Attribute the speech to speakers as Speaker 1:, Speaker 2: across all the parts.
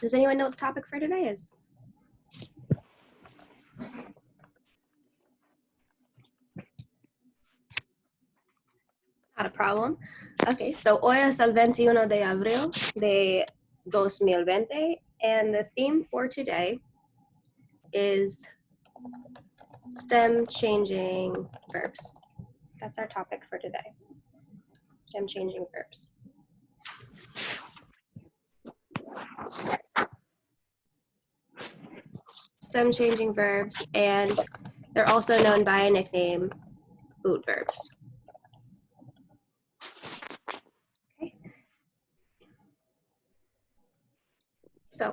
Speaker 1: Does anyone know what the topic for today is? Not a problem. Okay, so hoy es el 21 de abril de 2020, and the theme for today is STEM changing verbs. That's our topic for today. STEM changing verbs. STEM changing verbs, and they're also known by a nickname, boot verbs. Okay. So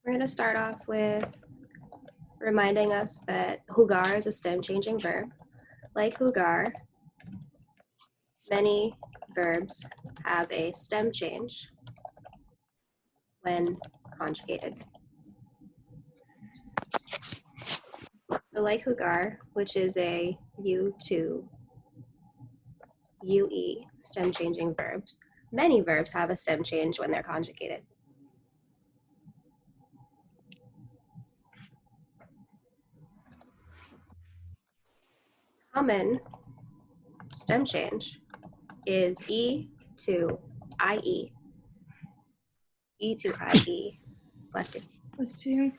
Speaker 1: we're going to start off with reminding us that jugar is a STEM changing verb. Like jugar, many verbs have a stem change when conjugated. So like jugar, which is a U to UE stem changing verbs, many verbs have a stem change when they're conjugated. Common stem change is E to IE. E to IE. Bless you.
Speaker 2: Plus 2.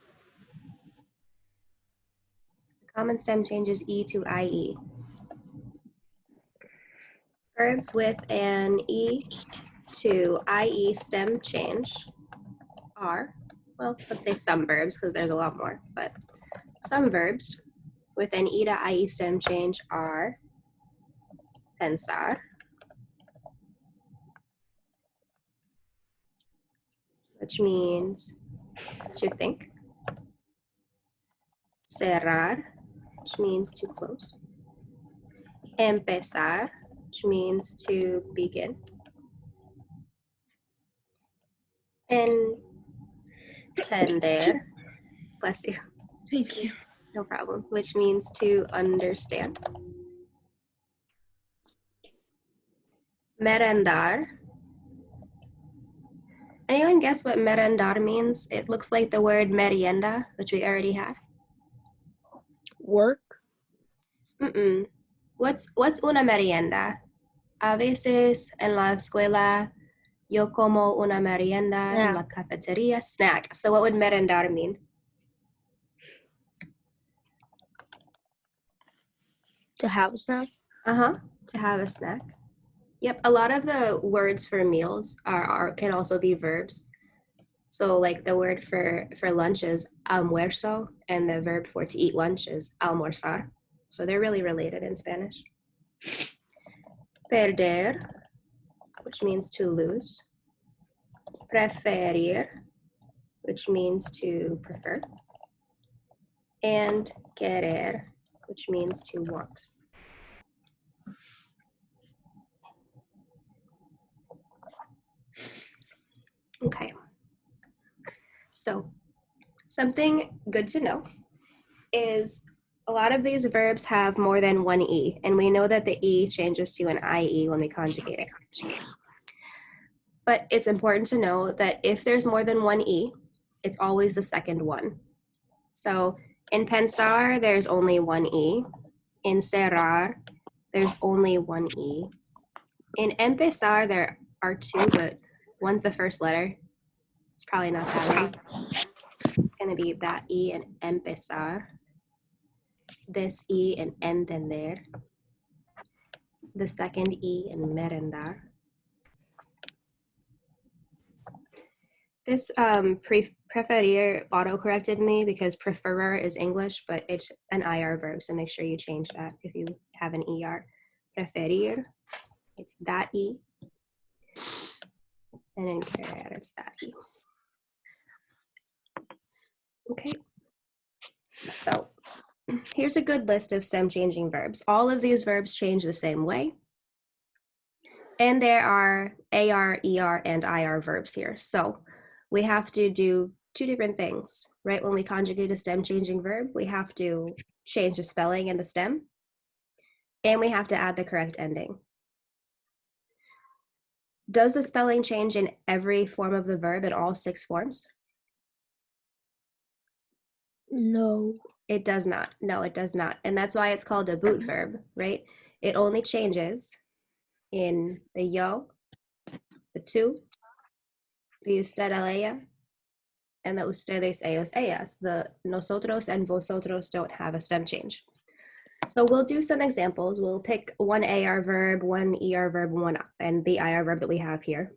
Speaker 1: Common stem change is E to IE. Verbs with an E to IE stem change are, well, let's say some verbs because there's a lot more, but some verbs with an E to IE stem change are pensar, which means to think, cerrar, which means to close, empezar, which means to begin, entender, bless you,
Speaker 2: Thank you.
Speaker 1: no problem, which means to understand, merendar. Anyone guess what merendar means? It looks like the word merienda, which we already had.
Speaker 2: Work.
Speaker 1: What's una merienda? A veces en la escuela yo como una merienda en la cafetería. Snack. So what would merendar mean?
Speaker 2: To have a snack.
Speaker 1: To have a snack. Yep, a lot of the words for meals can also be verbs. So like the word for lunch is almuerzo, and the verb for to eat lunch is almorzar. So they're really related in Spanish. Perder, which means to lose. Preferir, which means to prefer. And querer, which means to want. Okay. So something good to know is a lot of these verbs have more than one E, and we know that the E changes to an IE when we conjugate it. But it's important to know that if there's more than one E, it's always the second one. So in pensar, there's only one E. In cerrar, there's only one E. In empezar, there are two, but one's the first letter. It's probably not that one. It's gonna be that E in empezar. This E in entender. The second E in merendar. This preferir auto-corrected me because preferer is English, but it's an IR verb, so make sure you change that if you have an ER. Preferir, it's that E. And in querer, it's that E. Okay, so here's a good list of stem changing verbs. All of these verbs change the same way. And there are AR, ER, and IR verbs here. So we have to do two different things, right? When we conjugate a stem changing verb, we have to change the spelling and the stem, and we have to add the correct ending. Does the spelling change in every form of the verb in all 6 forms?
Speaker 2: No.
Speaker 1: It does not. No, it does not. And that's why it's called a boot verb, right? It only changes in the yo, the tú, the usted, el, ella, and the ustedes, ellos, ellas. The nosotros and vosotros don't have a stem change. So we'll do some examples. We'll pick one AR verb, one ER verb, and the IR verb that we have here.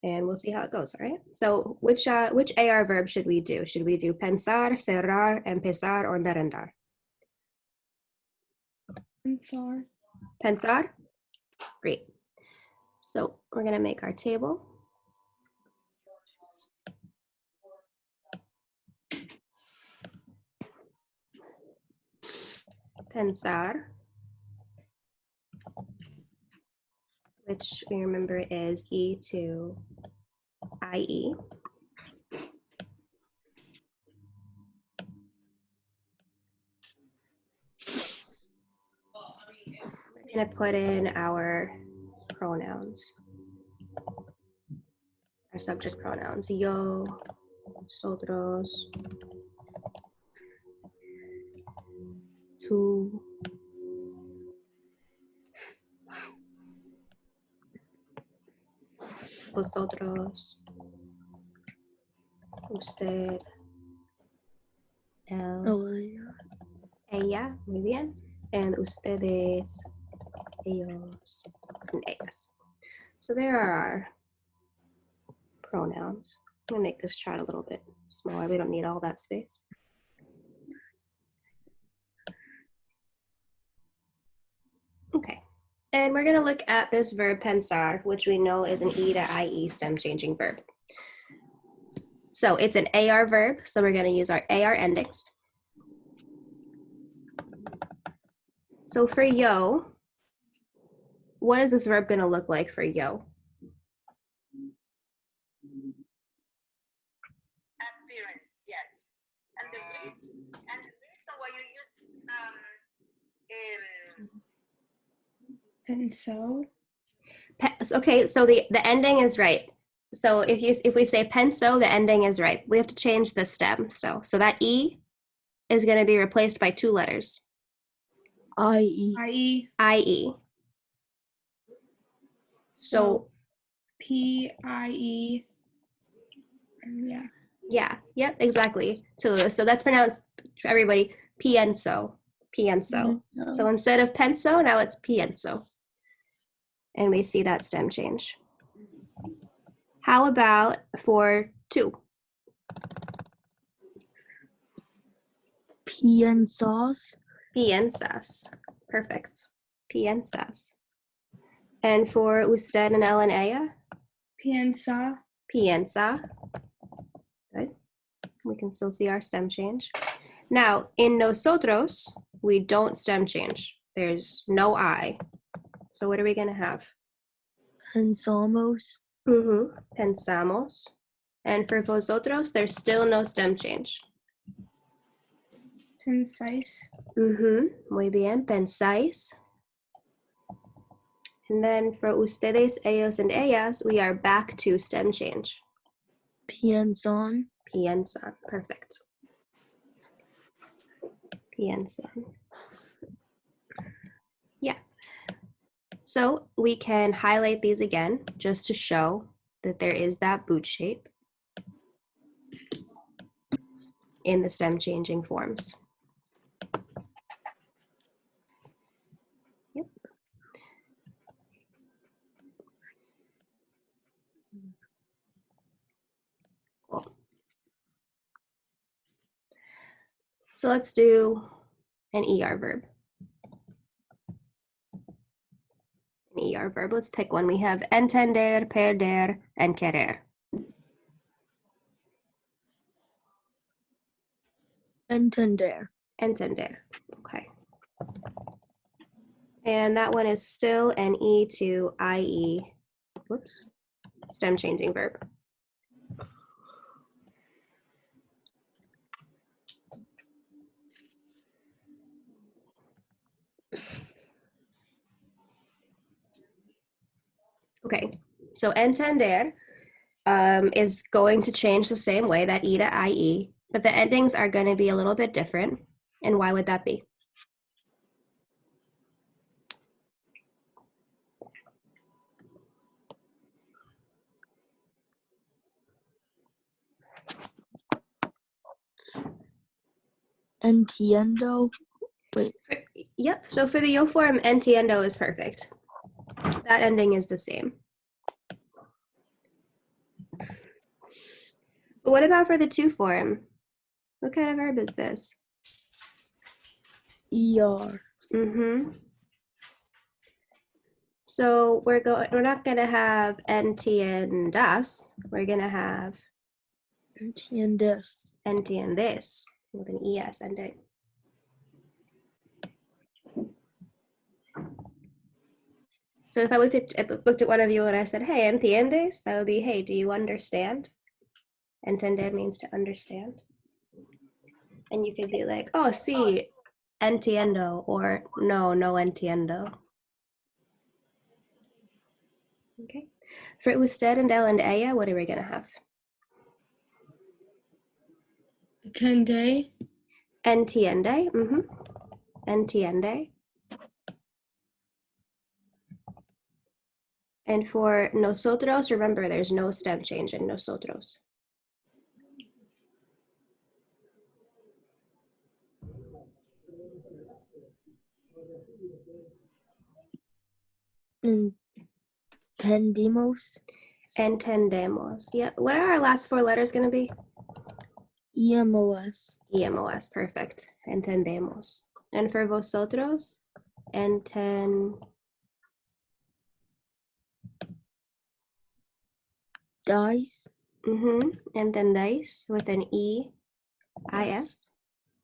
Speaker 1: And we'll see how it goes, all right? So which AR verb should we do? Should we do pensar, cerrar, empezar, or merendar?
Speaker 2: Pensar.
Speaker 1: Pensar? Great. So we're gonna make our table. Pensar, which we remember is E to IE. We're gonna put in our pronouns, our subject pronouns, yo, nosotros, tú, vosotros, usted, él,
Speaker 2: Ella.
Speaker 1: ella, muy bien, and ustedes, ellos, and ellas. So there are our pronouns. I'm gonna make this chart a little bit smaller. We don't need all that space. Okay, and we're gonna look at this verb pensar, which we know is an E to IE stem changing verb. So it's an AR verb, so we're gonna use our AR endings. So for yo, what is this verb gonna look like for yo?
Speaker 3: Appearance, yes. And the reason why you use
Speaker 2: Penso.
Speaker 1: Okay, so the ending is right. So if we say penso, the ending is right. We have to change the stem still. So that E is gonna be replaced by 2 letters,
Speaker 2: IE.
Speaker 4: IE,
Speaker 1: IE. So
Speaker 4: PIE. Yeah.
Speaker 1: yeah, yep, exactly. So that's pronounced for everybody, pienso, pienso. So instead of penso, now it's pienso. And we see that stem change. How about for tú?
Speaker 2: Piensas.
Speaker 1: Piensas. Perfect. Piensas. And for usted and él and ella?
Speaker 4: Piensa.
Speaker 1: Piensa. Good. We can still see our stem change. Now, in nosotros, we don't stem change. There's no I. So what are we gonna have?
Speaker 2: Pensamos.
Speaker 1: Pensamos. And for vosotros, there's still no stem change.
Speaker 4: Pensáis.
Speaker 1: Muy bien, pensáis. And then for ustedes, ellos, and ellas, we are back to stem change.
Speaker 2: Piensan.
Speaker 1: Piensan. Perfect. Piensan. Yeah. So we can highlight these again just to show that there is that boot shape in the stem changing forms. Yep. Cool. So let's do an ER verb. An ER verb. Let's pick one. We have entender, perder, and querer.
Speaker 2: Entender.
Speaker 1: Entender. Okay. And that one is still an E to IE, whoops, stem changing verb. Okay, so entender is going to change the same way that E to IE, but the endings are going to be a little bit different. And why would that be?
Speaker 2: Entiendo. Wait,
Speaker 1: Yep, so for the yo form, entiendo is perfect. That ending is the same. But what about for the to form? What kind of verb is this?
Speaker 2: ER.
Speaker 1: Mm-hmm. So we're not gonna have entiendas. We're gonna have
Speaker 2: Entiendes.
Speaker 1: entiendes with an es ending. So if I looked at one of you and I said, "Hey, entiendes," that would be, "Hey, do you understand?" Entender means to understand, and you could be like, "Oh, sí, entiendo," or "No, no entiendo." Okay. For usted and él and ella, what are we gonna have?
Speaker 4: Attende.
Speaker 1: Entiende. Mm-hmm. Entiende. And for nosotros, remember there's no stem change in nosotros.
Speaker 2: Entendimos.
Speaker 1: Entendemos. Yeah. What are our last four letters going to be?
Speaker 2: EMOS.
Speaker 1: EMOS. Perfect. Entendemos. And for vosotros, entendéis.
Speaker 2: Dice.
Speaker 1: Entendéis with an E-I-S.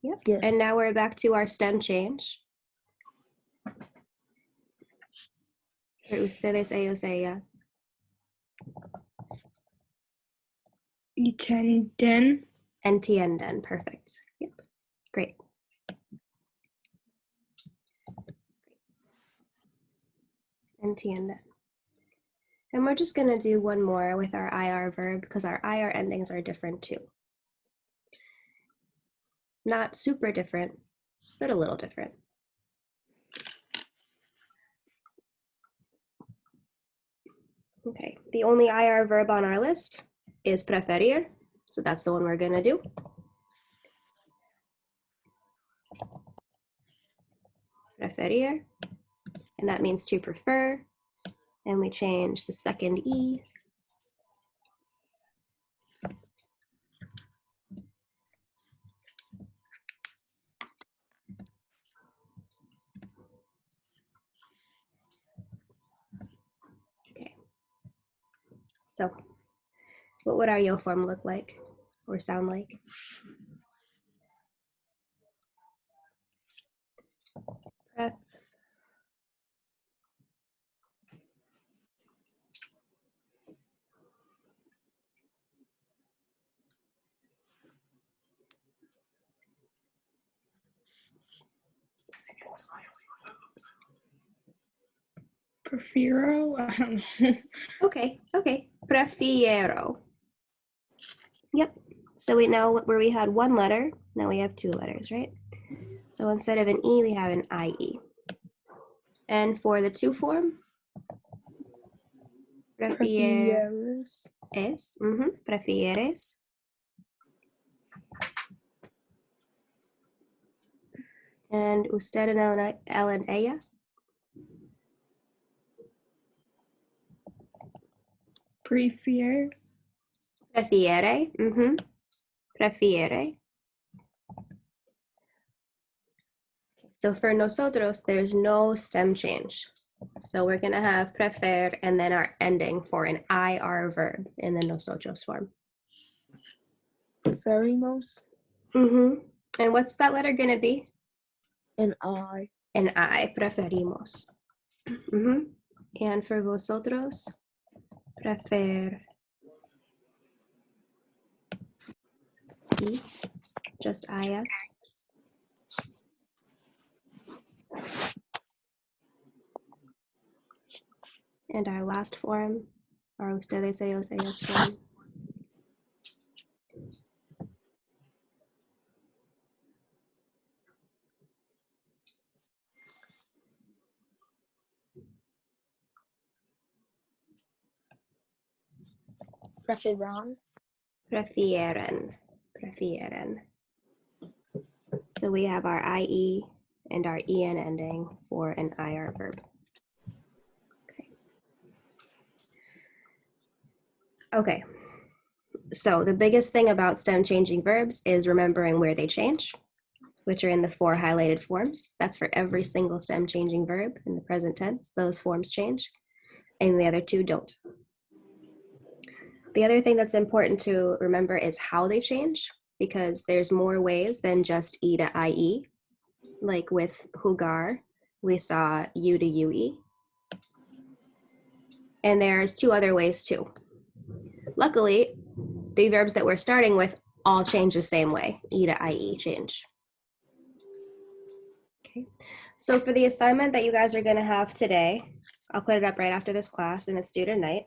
Speaker 1: Yep.
Speaker 2: Yes.
Speaker 1: And now we're back to our stem change. For ustedes, ellos, ellas.
Speaker 4: Entienden.
Speaker 1: Entienden. Perfect. Yep. Great. Entienden. And we're just going to do one more with our IR verb because our IR endings are different too. Not super different, but a little different. Okay, the only IR verb on our list is preferir, so that's the one we're going to do. Preferir, and that means to prefer, and we change the second E. Okay, so what would our yo form look like or sound like? Pref.
Speaker 4: Prefiro. I don't know.
Speaker 1: Okay, prefiero. Yep, so we know where we had one letter, now we have two letters, right? So instead of an E, we have an IE. And for the to form, prefieres,
Speaker 2: Prefieres.
Speaker 1: prefieres. And usted and él and ella.
Speaker 4: Prefiere.
Speaker 1: Prefiere, prefiere. So for nosotros, there's no stem change. So we're gonna have prefer and then our ending for an IR verb in the nosotros form.
Speaker 2: Preferimos.
Speaker 1: And what's that letter gonna be?
Speaker 2: An I.
Speaker 1: An I, preferimos. And for vosotros, prefer. Is, just IS. And our last form, our ustedes, ellos, ellas form.
Speaker 2: Preferan.
Speaker 1: Prefieren. Prefieren. So we have our IE and our EN ending for an IR verb. Okay. So the biggest thing about stem changing verbs is remembering where they change, which are in the 4 highlighted forms. That's for every single stem changing verb in the present tense. Those forms change, and the other 2 don't. The other thing that's important to remember is how they change, because there's more ways than just E to IE. Like with jugar, we saw U to UE. And there's 2 other ways too. Luckily, the verbs that we're starting with all change the same way, E to IE change. Okay, so for the assignment that you guys are gonna have today, I'll put it up right after this class and it's due tonight.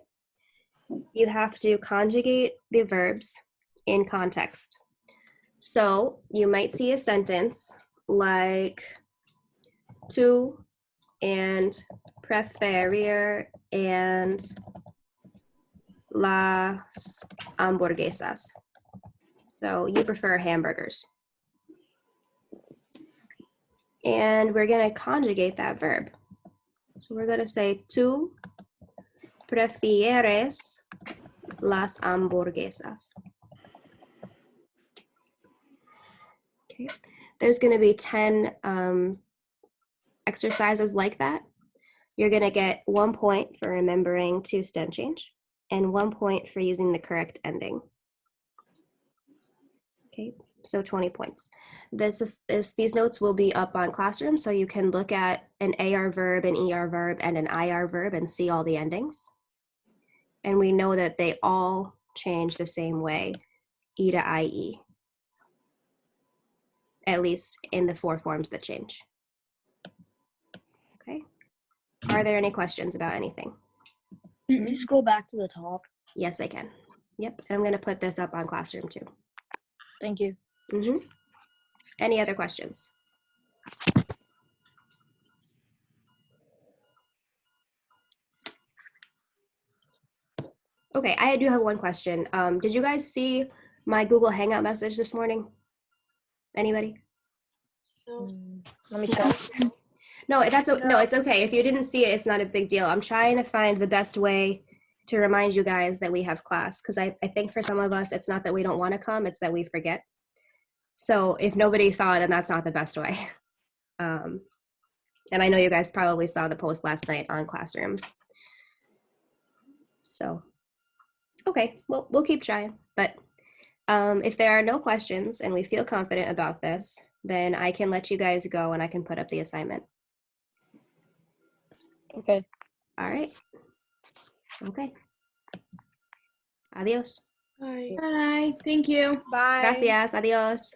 Speaker 1: You have to conjugate the verbs in context. So you might see a sentence like tú and preferir and las hamburguesas. So you prefer hamburgers. And we're going to conjugate that verb. So we're going to say tú prefieres las hamburguesas. Okay. There's going to be 10 exercises like that. You're going to get 1 point for remembering to stem change and 1 point for using the correct ending. Okay, so 20 points. These notes will be up on Classroom, so you can look at an AR verb, an ER verb, and an IR verb and see all the endings. And we know that they all change the same way, E to IE, at least in the 4 forms that change. Okay, are there any questions about anything?
Speaker 2: Can you scroll back to the top?
Speaker 1: Yes, I can. Yep, and I'm gonna put this up on Classroom too.
Speaker 2: Thank you.
Speaker 1: Any other questions? Okay, I do have one question. Did you guys see my Google Hangout message this morning? Anybody?
Speaker 2: Let me check.
Speaker 1: No, no, it's okay. If you didn't see it, it's not a big deal. I'm trying to find the best way to remind you guys that we have class, because I think for some of us, it's not that we don't want to come, it's that we forget. So if nobody saw it, then that's not the best way. And I know you guys probably saw the post last night on Classroom. So, okay, well, we'll keep trying. But if there are no questions and we feel confident about this, then I can let you guys go and I can put up the assignment.
Speaker 2: Okay.
Speaker 1: All right. Okay. Adios.
Speaker 4: Bye. Bye. Thank you.
Speaker 1: Gracias. Adios.